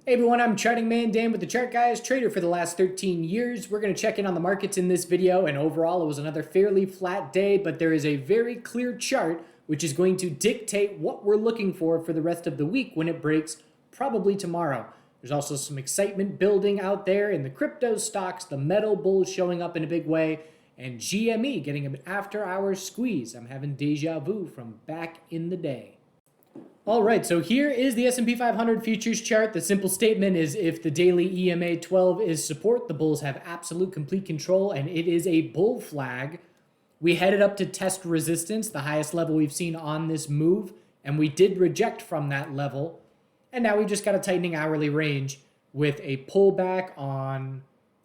Hey everyone, I'm Charting Man Dan with the Chart Guys, trader for the last 13 years. We're going to check in on the markets in this video, and overall it was another fairly flat day, but there is a very clear chart which is going to dictate what we're looking for the rest of the week when it breaks, probably tomorrow. There's also some excitement building out there in the crypto stocks, the metal bulls showing up in a big way, and GME getting an after-hours squeeze. I'm having deja vu from back in the day. All right, so here is the S&P 500 futures chart. The simple statement is if the daily EMA 12 is support, the bulls have absolute complete control, and it is a bull flag. We headed up to test resistance, the highest level we've seen on this move, and we did reject from that level. And now we just got a tightening hourly range with a pullback on,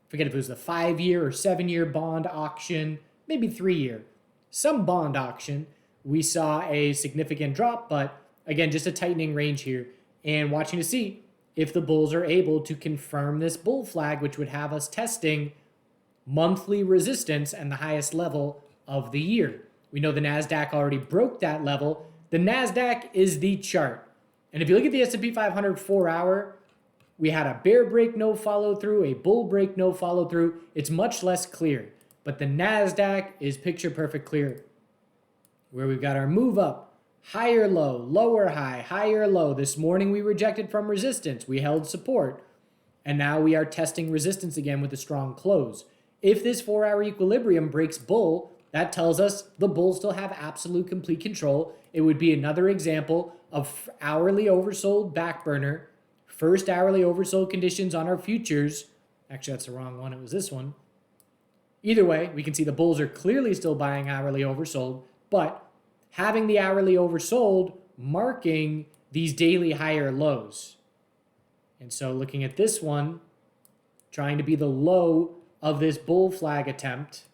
forget if it was the 5-year or 7-year bond auction, maybe 3-year, some bond auction. We saw a significant drop, but again, just a tightening range here, and watching to see if the bulls are able to confirm this bull flag, which would have us testing monthly resistance and the highest level of the year. We know the NASDAQ already broke that level. The NASDAQ is the chart. And if you look at the S&P 500 4-hour, we had a bear break, no follow through, a bull break, no follow through. It's much less clear, but the NASDAQ is picture perfect clear, where we've got our move up, higher low, lower high, higher low. This morning we rejected from resistance. We held support. And now we are testing resistance again with a strong close. If this 4-hour equilibrium breaks bull, that tells us the bulls still have absolute complete control. It would be another example of hourly oversold back burner, first hourly oversold conditions on our futures. Actually, that's the wrong one. It was this one. Either way, we can see the bulls are clearly still buying hourly oversold, but having the hourly oversold marking these daily higher lows. And so looking at this one, trying to be the low of this bull flag attempt,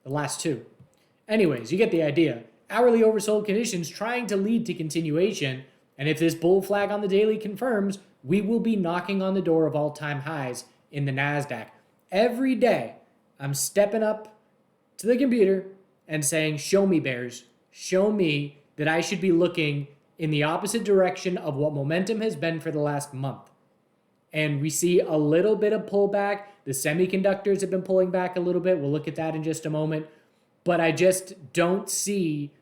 the last two. Anyways, you get the idea. Hourly oversold conditions trying to lead to continuation, and if this bull flag on the daily confirms, we will be knocking on the door of all-time highs in the NASDAQ. Every day, I'm stepping up to the computer and saying, show me bears. Show me that I should be looking in the opposite direction of what momentum has been for the last month. And we see a little bit of pullback. The semiconductors have been pulling back a little bit. We'll look at that in just a moment. But I just don't see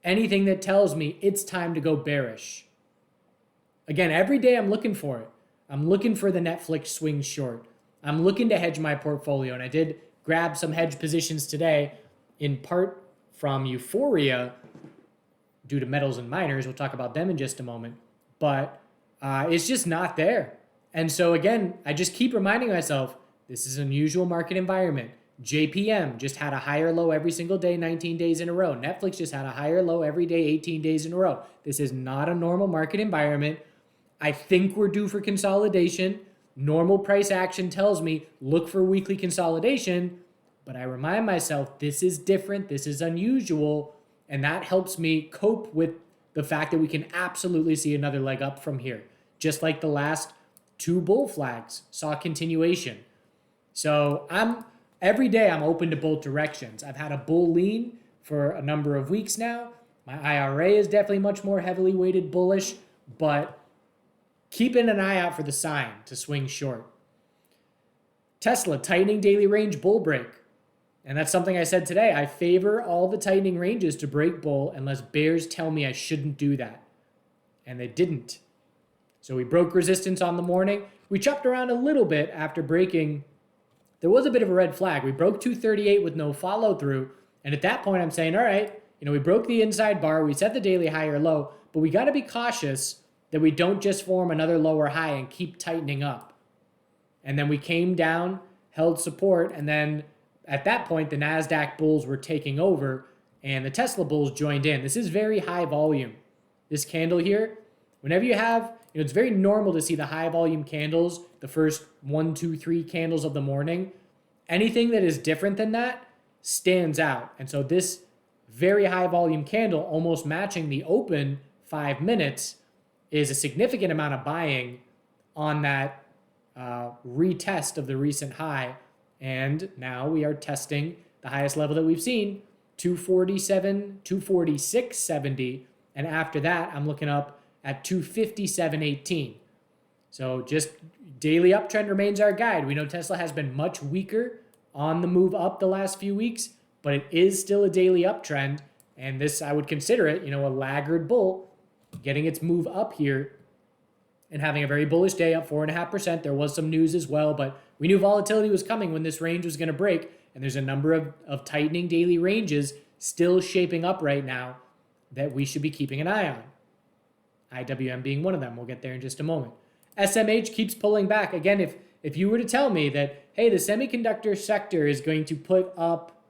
anything that tells me it's time to go bearish. Again, every day I'm looking for it. I'm looking for the Netflix swing short. I'm looking to hedge my portfolio. And I did grab some hedge positions today, in part from euphoria due to metals and miners. We'll talk about them in just a moment, but it's just not there. And so again, I just keep reminding myself, this is an unusual market environment. JPM just had a higher low every single day, 19 days in a row. Netflix just had a higher low every day, 18 days in a row. This is not a normal market environment. I think we're due for consolidation. Normal price action tells me look for weekly consolidation. But I remind myself, this is different, this is unusual, and that helps me cope with the fact that we can absolutely see another leg up from here. Just like the last two bull flags saw continuation. So every day I'm open to both directions. I've had a bull lean for a number of weeks now. My IRA is definitely much more heavily weighted bullish, but keeping an eye out for the sign to swing short. Tesla, tightening daily range bull break. And that's something I said today. I favor all the tightening ranges to break bull unless bears tell me I shouldn't do that. And they didn't. So we broke resistance on the morning. We chopped around a little bit after breaking. There was a bit of a red flag. We broke 238 with no follow through. And at that point, I'm saying, all right, we broke the inside bar. We set the daily high or low, but we got to be cautious that we don't just form another lower high and keep tightening up. And then we came down, held support, and then at that point, the NASDAQ bulls were taking over and the Tesla bulls joined in. This is very high volume. This candle here, whenever you have, it's very normal to see the high volume candles, the first 1, 2, 3 candles of the morning. Anything that is different than that stands out. And so this very high volume candle, almost matching the open 5 minutes, is a significant amount of buying on that retest of the recent high. And now we are testing the highest level that we've seen, 247, 246.70. And after that, I'm looking up at 257.18. So just daily uptrend remains our guide. We know Tesla has been much weaker on the move up the last few weeks, but it is still a daily uptrend. And this, I would consider it, a laggard bull getting its move up here and having a very bullish day, up 4.5%. There was some news as well, but we knew volatility was coming when this range was going to break. And there's a number of tightening daily ranges still shaping up right now that we should be keeping an eye on. IWM being one of them. We'll get there in just a moment. SMH keeps pulling back. Again, if you were to tell me that, hey, the semiconductor sector is going to put up,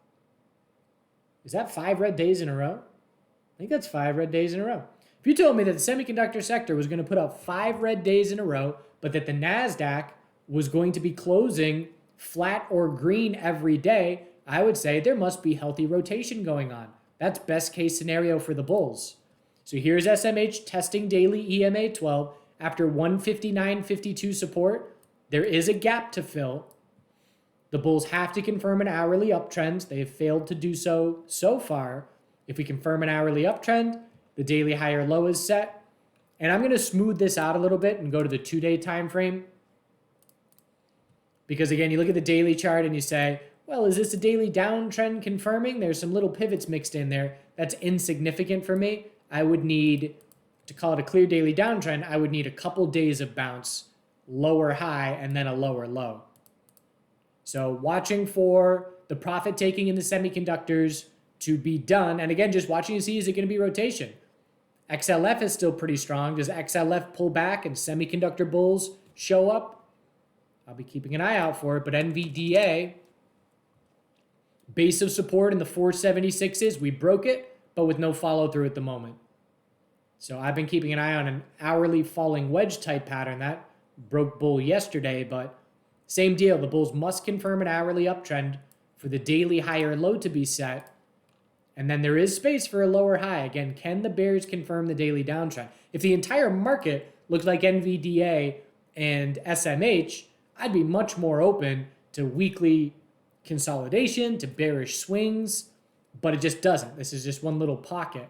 is that 5 red days in a row? I think that's 5 red days in a row. If you told me that the semiconductor sector was going to put up 5 red days in a row, but that the NASDAQ was going to be closing flat or green every day, I would say there must be healthy rotation going on. That's best case scenario for the bulls. So here's SMH testing daily EMA 12. After 159.52 support, there is a gap to fill. The bulls have to confirm an hourly uptrend. They have failed to do so far. If we confirm an hourly uptrend, the daily higher low is set. And I'm going to smooth this out a little bit and go to the 2-day time frame. Because again, you look at the daily chart and you say, well, is this a daily downtrend confirming? There's some little pivots mixed in there. That's insignificant for me. I would need, to call it a clear daily downtrend, I would need a couple days of bounce, lower high, and then a lower low. So watching for the profit taking in the semiconductors to be done. And again, just watching to see, is it going to be rotation? XLF is still pretty strong. Does XLF pull back and semiconductor bulls show up? I'll be keeping an eye out for it. But NVDA, base of support in the 476s. We broke it, but with no follow through at the moment. So I've been keeping an eye on an hourly falling wedge type pattern that broke bull yesterday, but same deal. The bulls must confirm an hourly uptrend for the daily higher low to be set. And then there is space for a lower high. Again, can the bears confirm the daily downtrend? If the entire market looked like NVDA and SMH, I'd be much more open to weekly consolidation, to bearish swings, but it just doesn't. This is just one little pocket.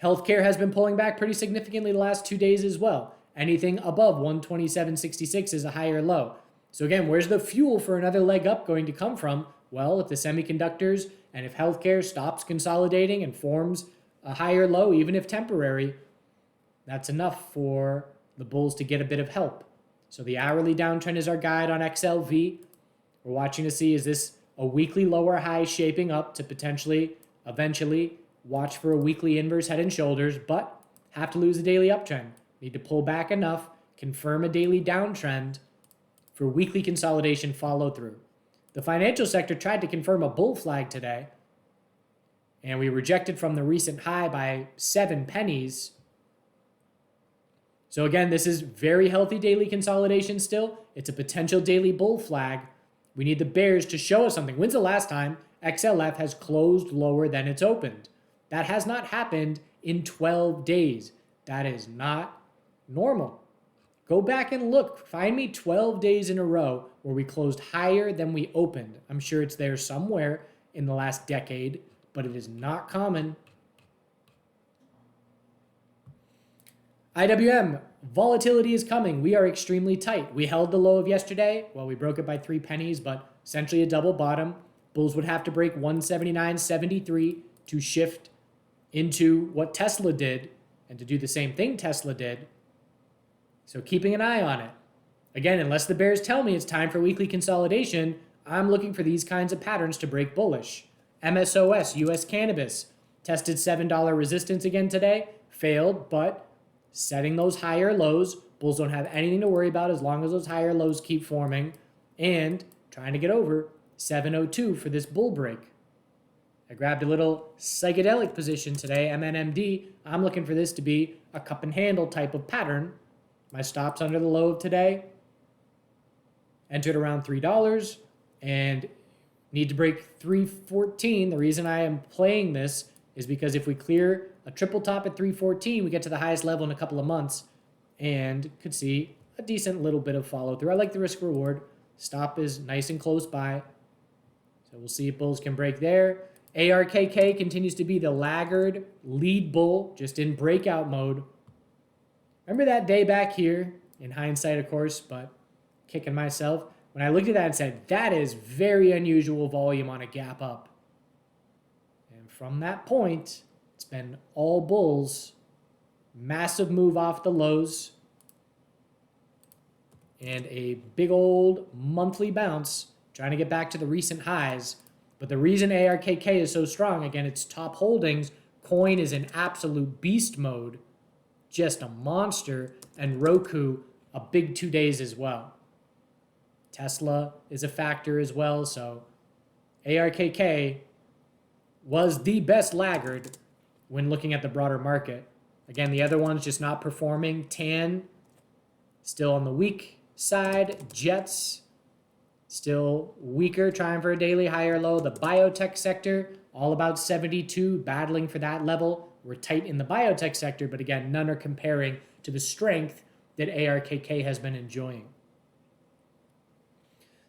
Healthcare has been pulling back pretty significantly the last 2 days as well. Anything above 127.66 is a higher low. So again, where's the fuel for another leg up going to come from? Well, if the semiconductors and if healthcare stops consolidating and forms a higher low, even if temporary, that's enough for the bulls to get a bit of help. So the hourly downtrend is our guide on XLV. We're watching to see, is this a weekly lower high shaping up to potentially, eventually, watch for a weekly inverse head and shoulders, but have to lose a daily uptrend. Need to pull back enough, confirm a daily downtrend for weekly consolidation follow through. The financial sector tried to confirm a bull flag today, and we rejected from the recent high by 7 pennies. So again, this is very healthy daily consolidation still. It's a potential daily bull flag. We need the bears to show us something. When's the last time XLF has closed lower than it's opened? That has not happened in 12 days. That is not normal. Go back and look. Find me 12 days in a row where we closed higher than we opened. I'm sure it's there somewhere in the last decade, but it is not common. IWM, volatility is coming. We are extremely tight. We held the low of yesterday. Well, we broke it by 3 pennies, but essentially a double bottom. Bulls would have to break 179.73 to shift into what Tesla did and to do the same thing Tesla did. So keeping an eye on it. Again, unless the bears tell me it's time for weekly consolidation, I'm looking for these kinds of patterns to break bullish. MSOS, US Cannabis, tested $7 resistance again today, failed, but setting those higher lows. Bulls don't have anything to worry about as long as those higher lows keep forming, and trying to get over 702 for this bull break. I grabbed a little psychedelic position today, MNMD. I'm looking for this to be a cup and handle type of pattern. My stop's under the low of today. Entered around $3 and need to break 314. The reason I am playing this is because if we clear a triple top at 314, we get to the highest level in a couple of months and could see a decent little bit of follow through. I like the risk reward. Stop is nice and close by. So we'll see if bulls can break there. ARKK continues to be the laggard lead bull, just in breakout mode. Remember that day back here, in hindsight, of course, but kicking myself, when I looked at that and said, that is very unusual volume on a gap up. And from that point, it's been all bulls. Massive move off the lows. And a big old monthly bounce, trying to get back to the recent highs. But the reason ARKK is so strong, again, it's top holdings. Coin is in absolute beast mode. Just a monster. And Roku, a big 2 days as well. Tesla is a factor as well. So ARKK was the best laggard when looking at the broader market. Again, the other ones just not performing. TAN still on the weak side. Jets still weaker, trying for a daily higher low. The biotech sector, all about 72, battling for that level. We're tight in the biotech sector, but again, none are comparing to the strength that ARKK has been enjoying.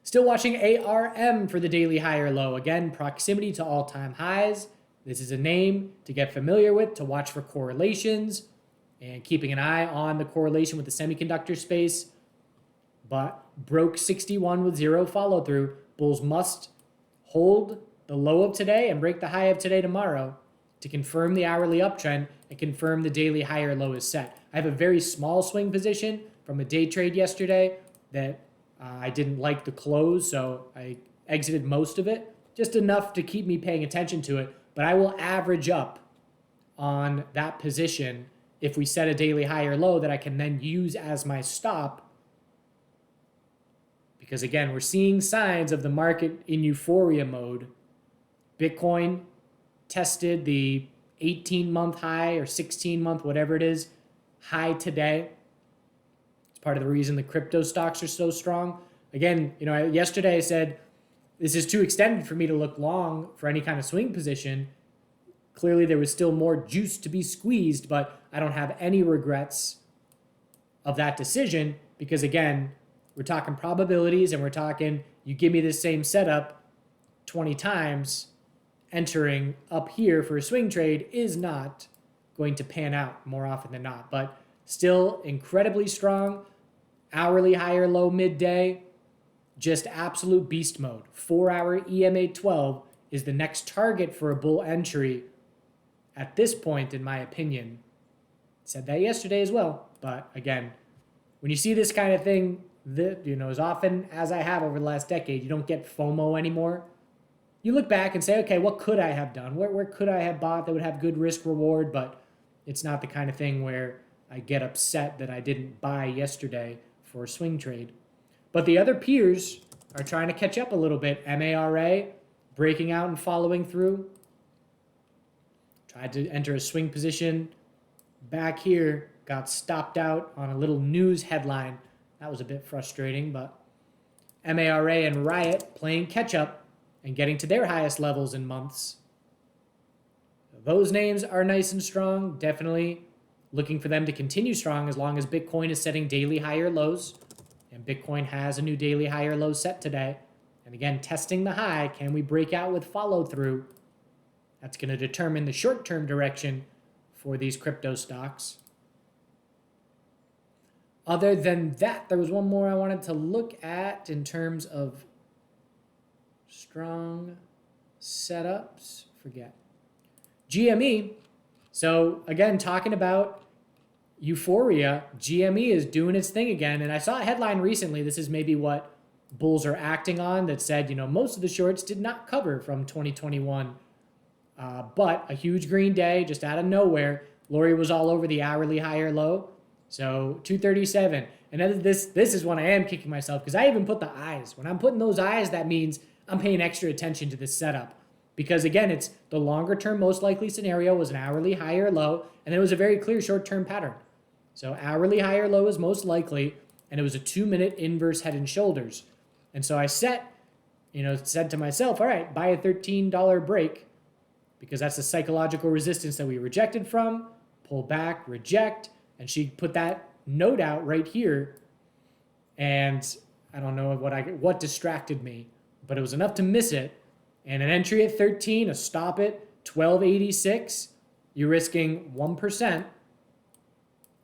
Still watching ARM for the daily higher low. Again, proximity to all-time highs. This is a name to get familiar with, to watch for correlations, and keeping an eye on the correlation with the semiconductor space. But broke 61 with zero follow-through. Bulls must hold the low of today and break the high of today tomorrow to confirm the hourly uptrend and confirm the daily higher low is set. I have a very small swing position from a day trade yesterday that I didn't like the close, so I exited most of it, just enough to keep me paying attention to it. But I will average up on that position if we set a daily higher low that I can then use as my stop. Because again, we're seeing signs of the market in euphoria mode. Bitcoin tested the 18-month high or 16-month, whatever it is, high today. It's part of the reason the crypto stocks are so strong. Again, yesterday I said, this is too extended for me to look long for any kind of swing position. Clearly there was still more juice to be squeezed, but I don't have any regrets of that decision because, again, we're talking probabilities and we're talking you give me this same setup 20 times, entering up here for a swing trade is not going to pan out more often than not. But still incredibly strong. Hourly higher low midday. Just absolute beast mode. 4-hour EMA 12 is the next target for a bull entry at this point, in my opinion. Said that yesterday as well. But again, when you see this kind of thing, as often as I have over the last decade, you don't get FOMO anymore. You look back and say, okay, what could I have done? Where could I have bought that would have good risk reward? But it's not the kind of thing where I get upset that I didn't buy yesterday for a swing trade. But the other peers are trying to catch up a little bit. MARA breaking out and following through. Tried to enter a swing position back here. Got stopped out on a little news headline. That was a bit frustrating, but MARA and Riot playing catch up and getting to their highest levels in months. Those names are nice and strong. Definitely looking for them to continue strong as long as Bitcoin is setting daily higher lows. And Bitcoin has a new daily higher low set today. And again, testing the high. Can we break out with follow through? That's going to determine the short-term direction for these crypto stocks. Other than that, there was one more I wanted to look at in terms of strong setups. Forget. GME. So again, talking about euphoria, GME is doing its thing again. And I saw a headline recently. This is maybe what bulls are acting on that said, most of the shorts did not cover from 2021. But a huge green day just out of nowhere. Lori was all over the hourly higher low. So 237. And this is when I am kicking myself because I even put the eyes. When I'm putting those eyes, that means I'm paying extra attention to this setup. Because again, it's the longer term most likely scenario was an hourly higher low. And it was a very clear short-term pattern. So hourly higher low is most likely. And it was a 2-minute inverse head and shoulders. And so I said to myself, all right, buy a $13 break. Because that's the psychological resistance that we rejected from. Pull back, reject. And she put that note out right here. And I don't know what distracted me. But it was enough to miss it. And an entry at 13, a stop at 1286. You're risking 1%.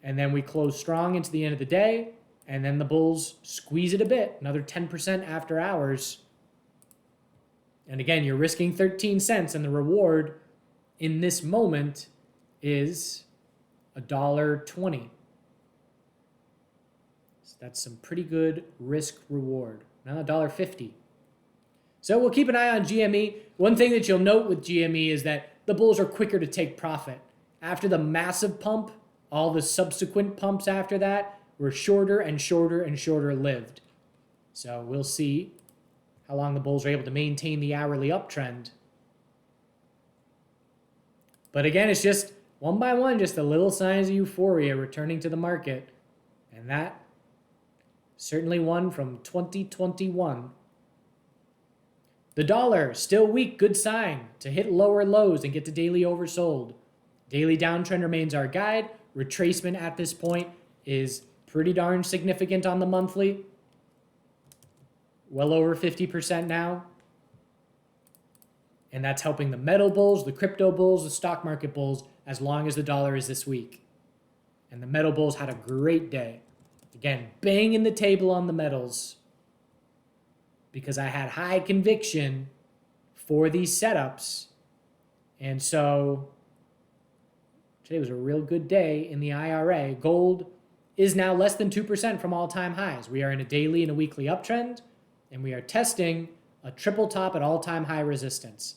And then we close strong into the end of the day. And then the bulls squeeze it a bit, another 10% after hours. And again, you're risking 13 cents, and the reward in this moment is $1.20. So that's some pretty good risk reward. Now $1.50. So we'll keep an eye on GME. One thing that you'll note with GME is that the bulls are quicker to take profit. After the massive pump, all the subsequent pumps after that were shorter and shorter and shorter lived. So we'll see how long the bulls are able to maintain the hourly uptrend. But again, it's just one by one, just the little signs of euphoria returning to the market. And that certainly one from 2021. The dollar, still weak, good sign to hit lower lows and get to daily oversold. Daily downtrend remains our guide. Retracement at this point is pretty darn significant on the monthly. Well over 50% now. And that's helping the metal bulls, the crypto bulls, the stock market bulls, as long as the dollar is this week. And the metal bulls had a great day. Again, banging the table on the metals because I had high conviction for these setups. And so today was a real good day in the IRA. Gold is now less than 2% from all-time highs. We are in a daily and a weekly uptrend, and we are testing a triple top at all-time high resistance.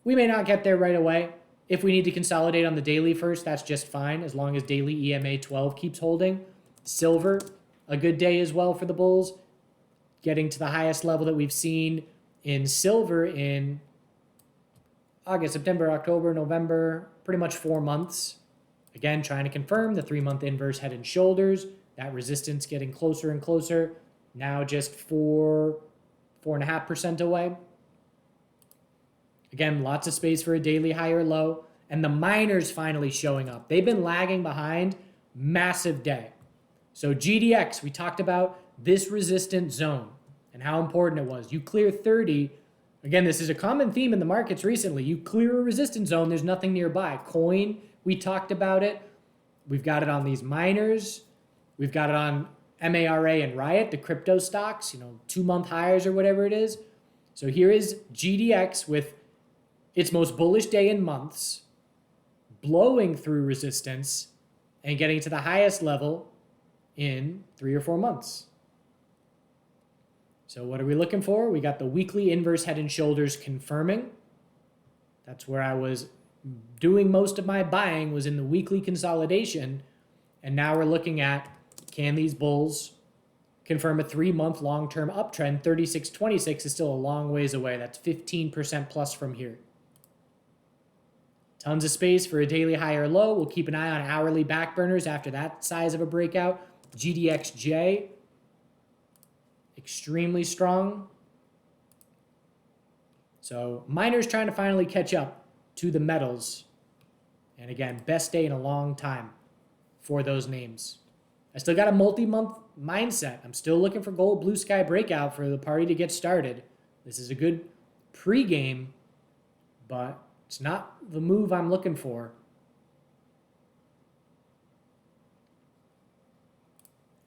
We may not get there right away. If we need to consolidate on the daily first, that's just fine, as long as daily EMA 12 keeps holding. Silver, a good day as well for the bulls, getting to the highest level that we've seen in silver in August, September, October, November, pretty much 4 months. Again, trying to confirm the 3-month inverse head and shoulders, that resistance getting closer and closer, now just 4.5% away. Again, lots of space for a daily high or low, and the miners finally showing up. They've been lagging behind, massive day. So GDX, we talked about this resistance zone and how important it was. You clear 30. Again, this is a common theme in the markets recently. You clear a resistance zone, there's nothing nearby. Coin, we talked about it. We've got it on these miners. We've got it on MARA and Riot, the crypto stocks, 2-month highs or whatever it is. So here is GDX with its most bullish day in months, blowing through resistance and getting to the highest level in 3 or 4 months. So what are we looking for? We got the weekly inverse head and shoulders confirming. That's where I was doing most of my buying, was in the weekly consolidation. And now we're looking at, can these bulls confirm a 3-month long-term uptrend? 36.26 is still a long ways away. That's 15% plus from here. Tons of space for a daily high or low. We'll keep an eye on hourly backburners after that size of a breakout. GDXJ, extremely strong. So miners trying to finally catch up to the metals. And again, best day in a long time for those names. I still got a multi-month mindset. I'm still looking for gold blue sky breakout for the party to get started. This is a good pregame, but it's not the move I'm looking for.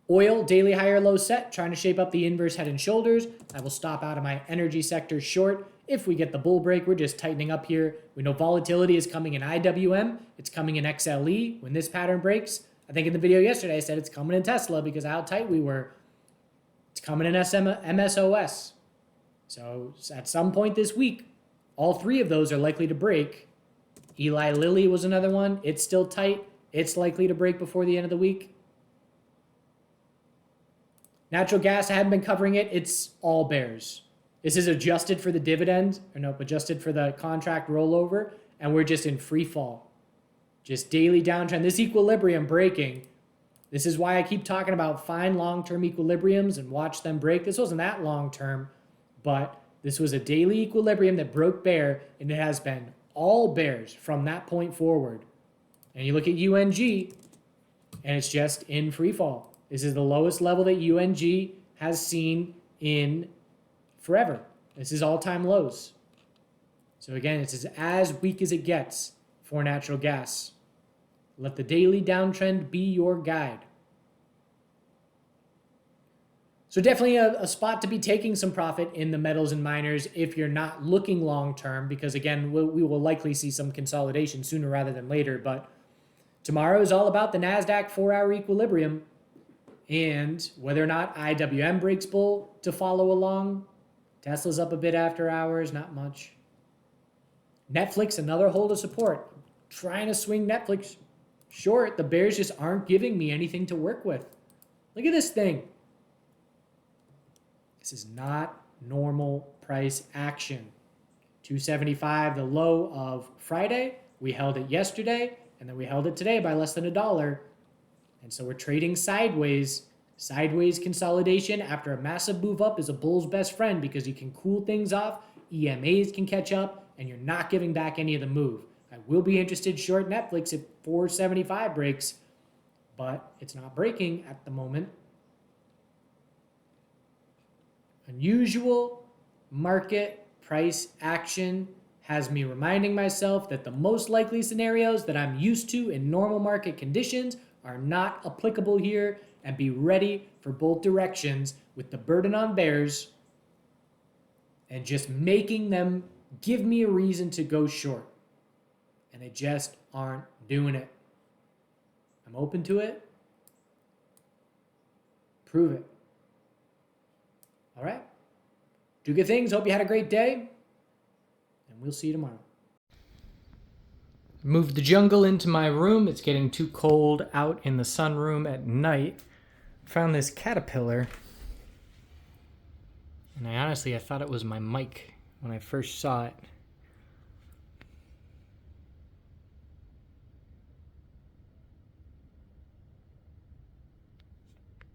Oil, daily high or low set, trying to shape up the inverse head and shoulders. I will stop out of my energy sector short. If we get the bull break, we're just tightening up here. We know volatility is coming in IWM. It's coming in XLE when this pattern breaks. I think in the video yesterday I said it's coming in Tesla because of how tight we were. It's coming in MSOS. So at some point this week, all 3 of those are likely to break. Eli Lilly was another one. It's still tight. It's likely to break before the end of the week. Natural gas, I haven't been covering it. It's all bears. This is adjusted for the dividend, or no, adjusted for the contract rollover, and we're just in free fall. Just daily downtrend. This equilibrium breaking. This is why I keep talking about find long-term equilibriums and watch them break. This wasn't that long-term, but this was a daily equilibrium that broke bear, and it has been all bears from that point forward. And you look at UNG, and it's just in free fall. This is the lowest level that UNG has seen in forever. This is all-time lows. So again, it's as weak as it gets for natural gas. Let the daily downtrend be your guide. So definitely a spot to be taking some profit in the metals and miners if you're not looking long term, because again, we will likely see some consolidation sooner rather than later. But tomorrow is all about the NASDAQ 4-hour equilibrium and whether or not IWM breaks bull to follow along. Tesla's up a bit after hours, not much. Netflix, another hold of support. Trying to swing Netflix short. The bears just aren't giving me anything to work with. Look at this thing. This is not normal price action. 275, the low of Friday. We held it yesterday, and then we held it today by less than $1. And so we're trading sideways. Sideways consolidation after a massive move up is a bull's best friend because you can cool things off, EMAs can catch up, and you're not giving back any of the move. I will be interested short Netflix if 475 breaks, but it's not breaking at the moment. Unusual market price action has me reminding myself that the most likely scenarios that I'm used to in normal market conditions are not applicable here, and be ready for both directions with the burden on bears and just making them give me a reason to go short. And they just aren't doing it. I'm open to it. Prove it. All right. Do good things. Hope you had a great day. And we'll see you tomorrow. Moved the jungle into my room. It's getting too cold out in the sunroom at night. Found this caterpillar. And I thought it was my mic when I first saw it.